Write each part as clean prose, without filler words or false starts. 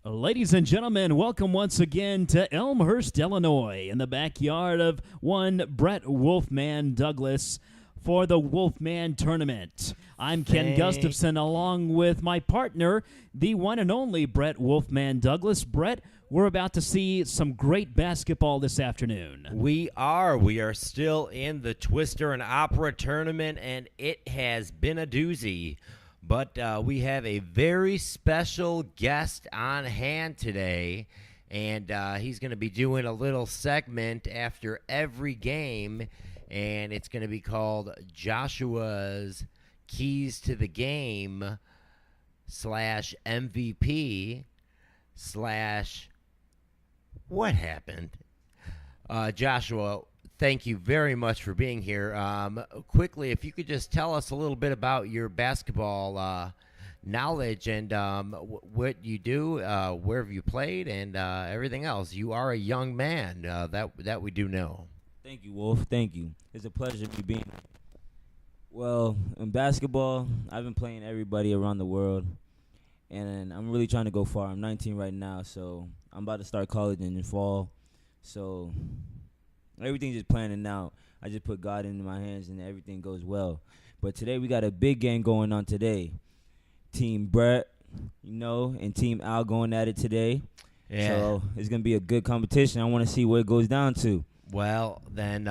Ladies and gentlemen, welcome once again to Elmhurst, Illinois, in the backyard of one Brett Wolfman Douglas for the Wolfman Tournament. I'm Ken Gustafson, along with my partner, the one and only Brett Wolfman Douglas. Brett, we're about to see some great basketball this afternoon. We are still in the Twister and Opera Tournament, and it has been a doozy. But we have a very special guest on hand today, and he's going to be doing a little segment after every game, and it's going to be called Joshua's Keys to the Game / MVP / what happened? Joshua, thank you very much for being here. Quickly, if you could just tell us a little bit about your basketball knowledge and what you do, where have you played, and everything else. You are a young man, that we do know. Thank you, Wolf. Thank you. It's a pleasure to be being here. Well, in basketball, I've been playing everybody around the world, and I'm really trying to go far. I'm 19 right now, so I'm about to start college in the fall. So everything's just planning out. I just put God into my hands and everything goes well. But today we got a big game going on today. Team Brett, and Team Al going at it today. Yeah. So it's going to be a good competition. I want to see what it goes down to. Well, then,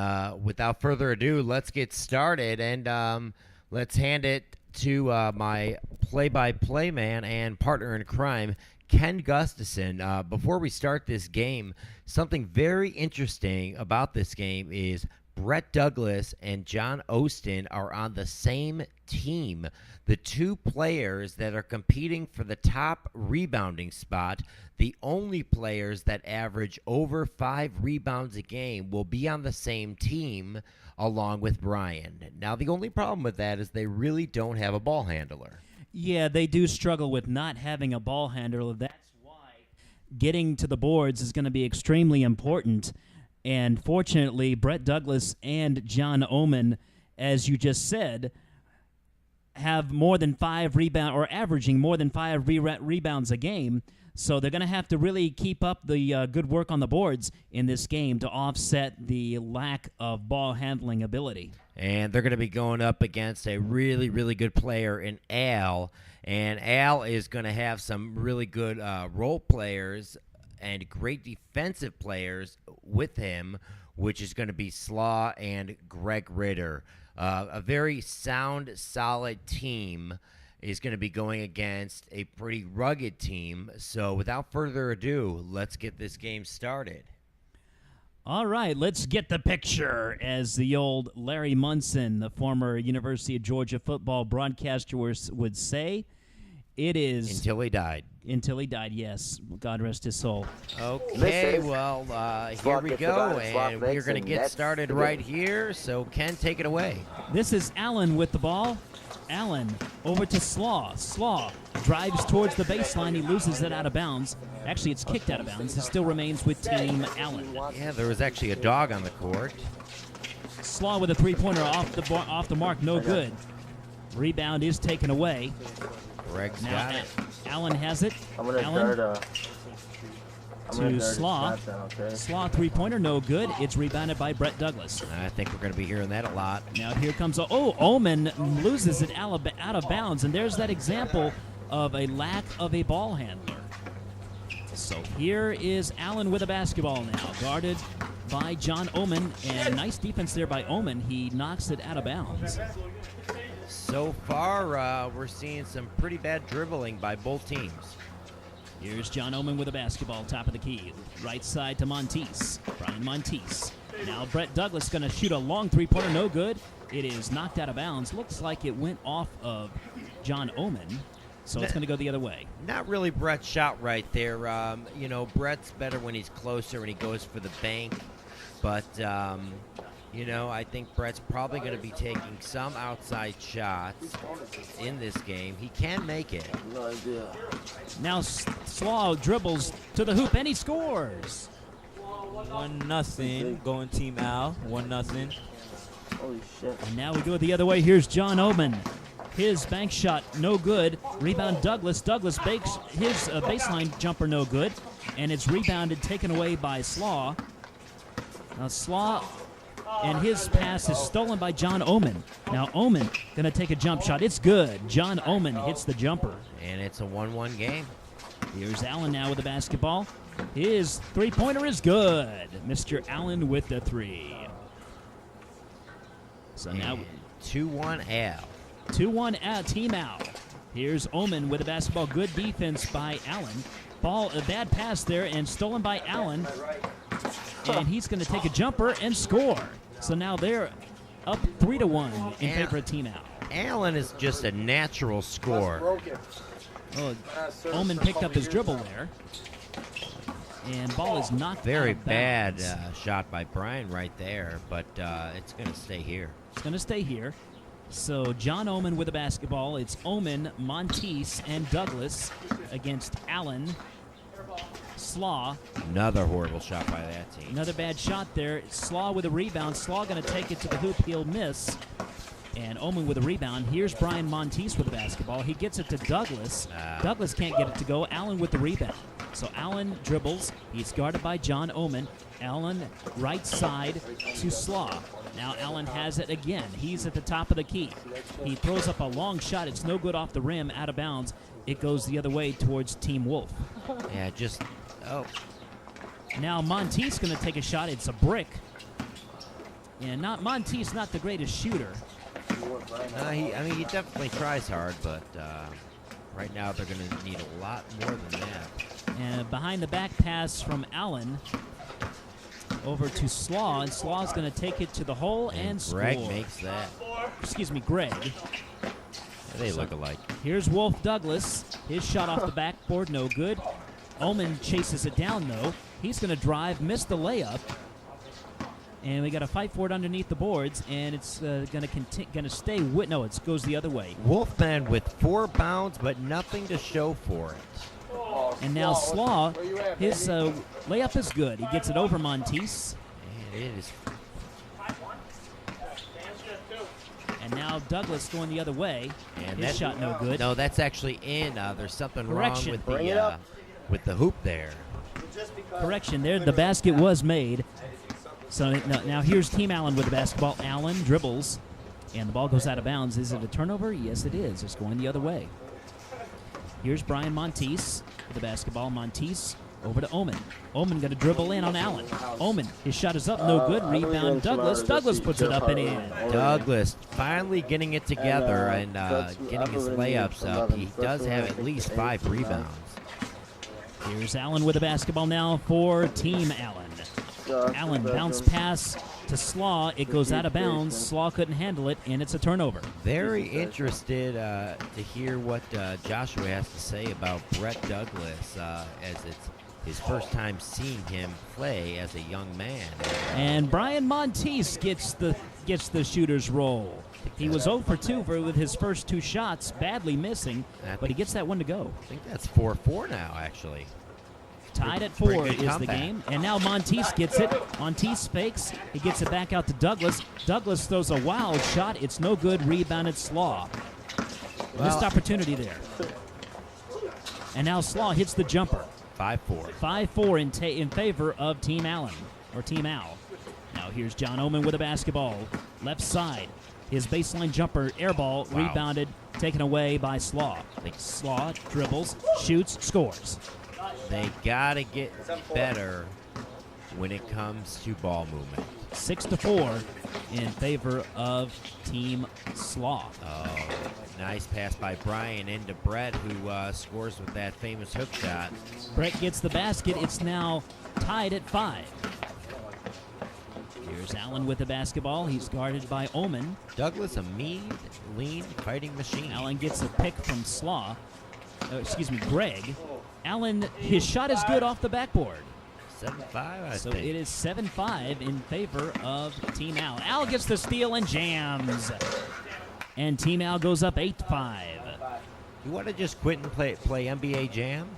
without further ado, let's get started, and let's hand it to my play-by-play man and partner in crime, Ken Gustafson. Before we start this game, something very interesting about this game is Brett Douglas and John Ostin are on the same team. The two players that are competing for the top rebounding spot, the only players that average over 5 rebounds a game, will be on the same team along with Bryan. Now, the only problem with that is they really don't have a ball handler. Yeah, they do struggle with not having a ball handler. That's why getting to the boards is going to be extremely important. And fortunately, Brett Douglas and John Omen, as you just said, have more than 5 rebounds, or averaging more than 5 rebounds a game. So they're going to have to really keep up the good work on the boards in this game to offset the lack of ball handling ability. And they're going to be going up against a really, really good player in Al. And Al is going to have some really good role players and great defensive players with him, which is going to be Slaw and Greg Ritter. A very sound, solid team is going to be going against a pretty rugged team. So without further ado, let's get this game started. All right, let's get the picture, as the old Larry Munson, the former University of Georgia football broadcaster, would say. It is... Until he died. Until he died, yes. God rest his soul. Okay, well, here we go, and we're going to get started right here. So, Ken, take it away. This is Allen with the ball. Allen over to Slaw. Slaw drives towards the baseline. He loses it out of bounds. Actually, it's kicked out of bounds. It still remains with Team Allen. Yeah, there was actually a dog on the court. Slaw with a three-pointer off the mark, no good. Rebound is taken away. Greg's now got it. Allen has it. Allen to Slaw. Slaw three-pointer, no good. It's rebounded by Brett Douglas. I think we're going to be hearing that a lot. Now here comes, Omen loses it out of bounds, and there's that example of a lack of a ball handler. So here is Allen with a basketball now, guarded by John Omen, and nice defense there by Omen. He knocks it out of bounds. So far, we're seeing some pretty bad dribbling by both teams. Here's John Omen with a basketball, top of the key. Right side to Monteith. Bryan Monteith. Now Brett Douglas going to shoot a long three-pointer, no good. It is knocked out of bounds. Looks like it went off of John Omen, so it's going to go the other way. Not really Brett's shot right there. Brett's better when he's closer and he goes for the bank. But, I think Brett's probably going to be taking some outside shots in this game. He can make it. Now Slaw dribbles to the hoop, and he scores. 1-0, going Team Al. 1-0. Holy shit. And now we go the other way. Here's John Omen. His bank shot, no good. Rebound Douglas. Douglas bakes his baseline jumper, no good. And it's rebounded, taken away by Slaw. Now Slaw and his pass is stolen by John Omen. Now Omen going to take a jump shot. It's good. John Omen hits the jumper. And it's a 1-1 game. Here's Allen now with the basketball. His three-pointer is good. Mr. Allen with the three. So now 2-1 Al. 2-1 Team Al. Here's Omen with the basketball. Good defense by Allen. Ball, a bad pass there, and stolen by Allen. And he's going to take a jumper and score. So now they're up 3-1 in favor of Team Al. Allen is just a natural scorer. Oh, Omen picked up his dribble there. And ball is knocked Very out of bad bounds. shot by Bryan right there, but it's going to stay here. It's going to stay here. So John Omen with the basketball. It's Omen, Monteith, and Douglas against Allen, Slaw. Another horrible shot by that team. Another bad shot there. Slaw with a rebound. Slaw going to take it to the hoop. He'll miss. And Omen with a rebound. Here's Bryan Monteith with the basketball. He gets it to Douglas. Douglas can't get it to go. Allen with the rebound. So Allen dribbles. He's guarded by John Omen. Allen right side to Slaw. Now Allen has it again. He's at the top of the key. He throws up a long shot. It's no good off the rim, out of bounds. It goes the other way towards Team Wolf. Yeah, Now Monteith's going to take a shot. It's a brick. And Monteith's not the greatest shooter. he definitely tries hard, but right now they're going to need a lot more than that. And behind the back pass from Allen over to Slaw, and Slaw's going to take it to the hole and Greg score. makes that. Excuse me, Greg. They look alike. Here's Wolf Douglas. His shot off the backboard, no good. Omen chases it down, though. He's going to drive, miss the layup. And we got to fight for it underneath the boards, and it's going to stay with. No, it goes the other way. Wolfman with 4 bounds, but nothing to show for it. And now Slaw, his layup is good. He gets it over Monteith. And it is. And now Douglas going the other way. And His shot no good. No, that's actually in. There's something Correction. wrong with the hoop there. Correction there. The basket was made. So now here's Team Allen with the basketball. Allen dribbles, and the ball goes out of bounds. Is it a turnover? Yes, it is. It's going the other way. Here's Bryan Monteith with the basketball. Monteith over to Omen. Omen going to dribble in on Allen. Omen, his shot is up, no good. Rebound Douglas. Douglas puts it up and in. Douglas finally getting it together and getting his layups up. He does have at least 5 rebounds. Here's Allen with the basketball now for Team Allen. Allen bounce pass to Slaw. It goes out of bounds. Slaw couldn't handle it, and it's a turnover. Very interested to hear what Joshua has to say about Brett Douglas, as it's his first time seeing him play as a young man. And Bryan Monteith gets the shooter's roll. He was 0 for 2 with his first 2 shots, badly missing, but he gets that one to go. I think that's 4-4 now, actually. Tied at Pretty 4 good is the comeback. game. And now Monteith gets it. Monteith fakes. He gets it back out to Douglas. Douglas throws a wild shot. It's no good. Rebounded Slaw. Missed opportunity there. And now Slaw hits the jumper. 5-4. 5-4 in favor of Team Allen, or Team Al. Now here's John Omen with a basketball. Left side. His baseline jumper, air ball, Wow. rebounded, taken away by Slaw. Slaw dribbles, shoots, scores. They got to get better when it comes to ball movement. 6-4 in favor of Team Slaw. Oh, nice pass by Bryan into Brett, who scores with that famous hook shot. Brett gets the basket. It's now tied at 5. Here's Allen with the basketball. He's guarded by Omen. Douglas, a mean, lean fighting machine. Allen gets a pick from Slaw. Greg. Allen, his shot is good off the backboard. 7-5, I So think. it is 7-5 in favor of Team Al. Al gets the steal and jams. And Team Al goes up 8-5. You want to just quit and play NBA Jam?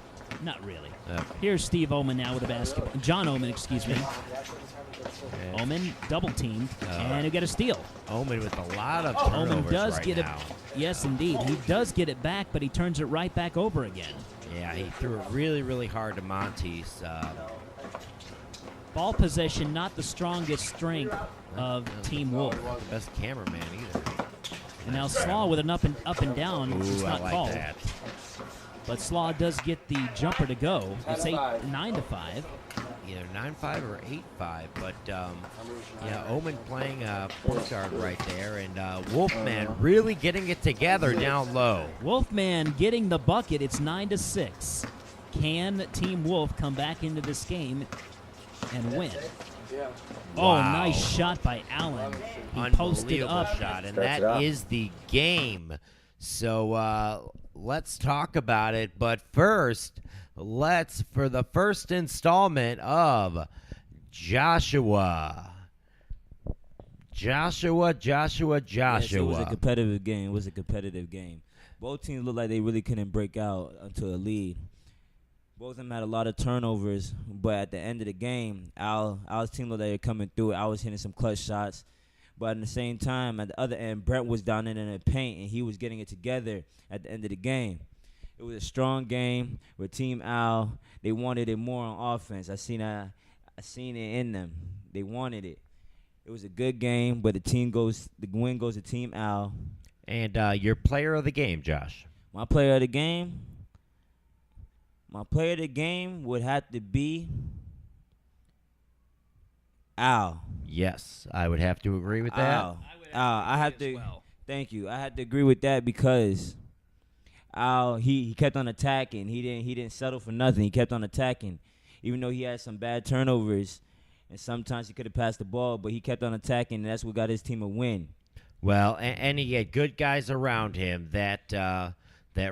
Not really. Okay. Here's Steve Omen now with a basketball. John Omen, excuse me. Okay. Omen double teamed and he got a steal. Omen with a lot of Omen turnovers does right get now. it. Yes, indeed. He does get it back, but he turns it right back over again. Yeah, he threw it really, really hard to Montes. Ball possession, not the strongest strength of Team Wolf. Best cameraman either. And now Slaw with an up and down. It's Ooh, I not like called. that. But Slaw does get the jumper to go. It's 9 to 5. Either 9-5 or 8-5, but yeah, Omen playing point guard right there, and Wolfman really getting it together down low. Wolfman getting the bucket. It's 9 to 6. Can Team Wolf come back into this game and win? Oh, Wow. nice shot by Allen. He posted Unbelievable up. shot, and that is the game. So let's talk about it, but first, let's, for the first installment of Joshua. Yes, it was a competitive game. Both teams looked like they really couldn't break out into a lead. Both of them had a lot of turnovers, but at the end of the game, Al's team looked like they were coming through. I was hitting some clutch shots. But at the same time, at the other end, Brett was down in the paint, and he was getting it together at the end of the game. It was a strong game with Team Al. They wanted it more on offense. I seen it in them. They wanted it. It was a good game, but the win goes to Team Al. And your player of the game, Josh. My player of the game would have to be Al. Yes, I would have to agree with that. Al. I have to. Thank you. I had to agree with that because Al he kept on attacking. He didn't settle for nothing. He kept on attacking, even though he had some bad turnovers, and sometimes he could have passed the ball, but he kept on attacking, and that's what got his team a win. Well, and he had good guys around him that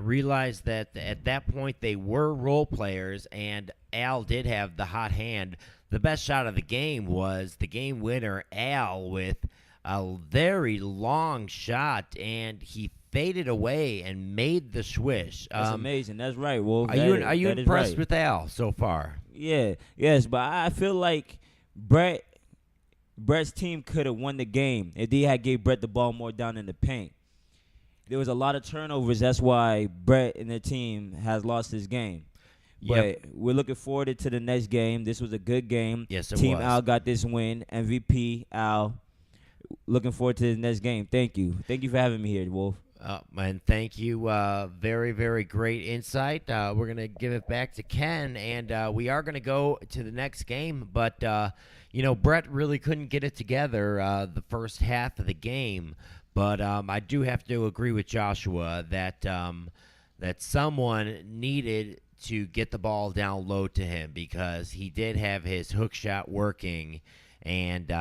realized that at that point they were role players, and Al did have the hot hand. The best shot of the game was the game winner, Al, with a very long shot, and he faded away and made the swish. That's amazing. That's right, Wolf. Are you impressed with Al so far? Yeah, yes, but I feel like Brett's team could have won the game if they had gave Brett the ball more down in the paint. There was a lot of turnovers. That's why Brett and the team has lost this game. Yep. But we're looking forward to the next game. This was a good game. Yes, it Team was. Al got this win. MVP Al. Looking forward to the next game. Thank you. Thank you for having me here, Wolf. And thank you. Very, very great insight. We're going to give it back to Ken, and we are going to go to the next game. But, Brett really couldn't get it together the first half of the game. But I do have to agree with Joshua that someone needed to get the ball down low to him because he did have his hook shot working, and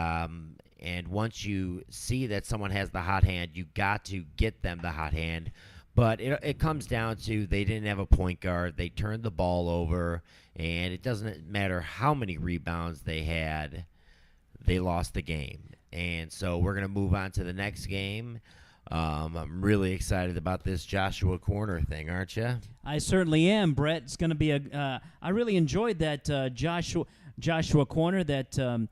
once you see that someone has the hot hand, you got to get them the hot hand. But it comes down to they didn't have a point guard. They turned the ball over, and it doesn't matter how many rebounds they had, they lost the game. And so we're going to move on to the next game. I'm really excited about this Joshua Corner thing, aren't you? I certainly am, Brett. It's going to be I really enjoyed that Joshua Corner, that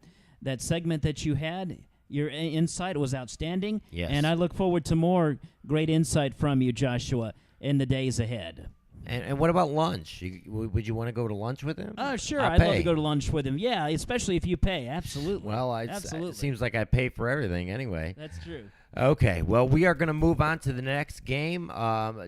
segment that you had. Your insight was outstanding. Yes. And I look forward to more great insight from you, Joshua, in the days ahead. And what about lunch? Would you want to go to lunch with him? Sure. I'll I'd love pay. to go to lunch with him. Yeah, especially if you pay. Absolutely. Well, Absolutely. it seems like I pay for everything anyway. That's true. Okay, well, we are going to move on to the next game.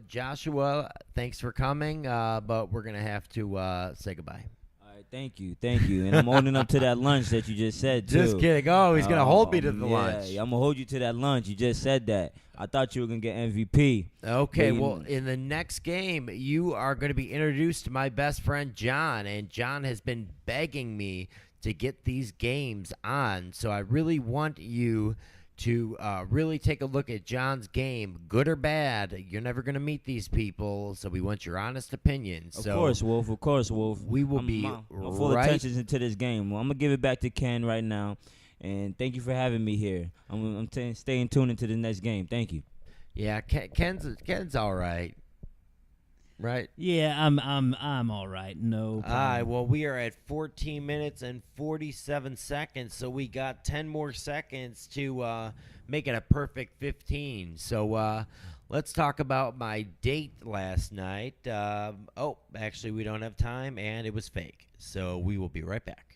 Joshua, thanks for coming, but we're going to have to say goodbye. All right, thank you. And I'm holding up to that lunch that you just said, too. Just kidding. Oh, he's going to hold me to the lunch. Yeah, I'm going to hold you to that lunch. You just said that. I thought you were going to get MVP. Okay, well, in the next game, you are going to be introduced to my best friend, John, and John has been begging me to get these games on, so I really want you to really take a look at John's game, good or bad. You're never going to meet these people, so we want your honest opinion. Of course, Wolf. We will be full attention to this game. Well, I'm going to give it back to Ken right now, and thank you for having me here. I'm staying tuned into the next game. Thank you. Yeah, Ken's all right. right? Yeah, I'm all right. No problem. All right, well, we are at 14 minutes and 47 seconds, so we got 10 more seconds to make it a perfect 15. So let's talk about my date last night. Actually, we don't have time, and it was fake. So we will be right back.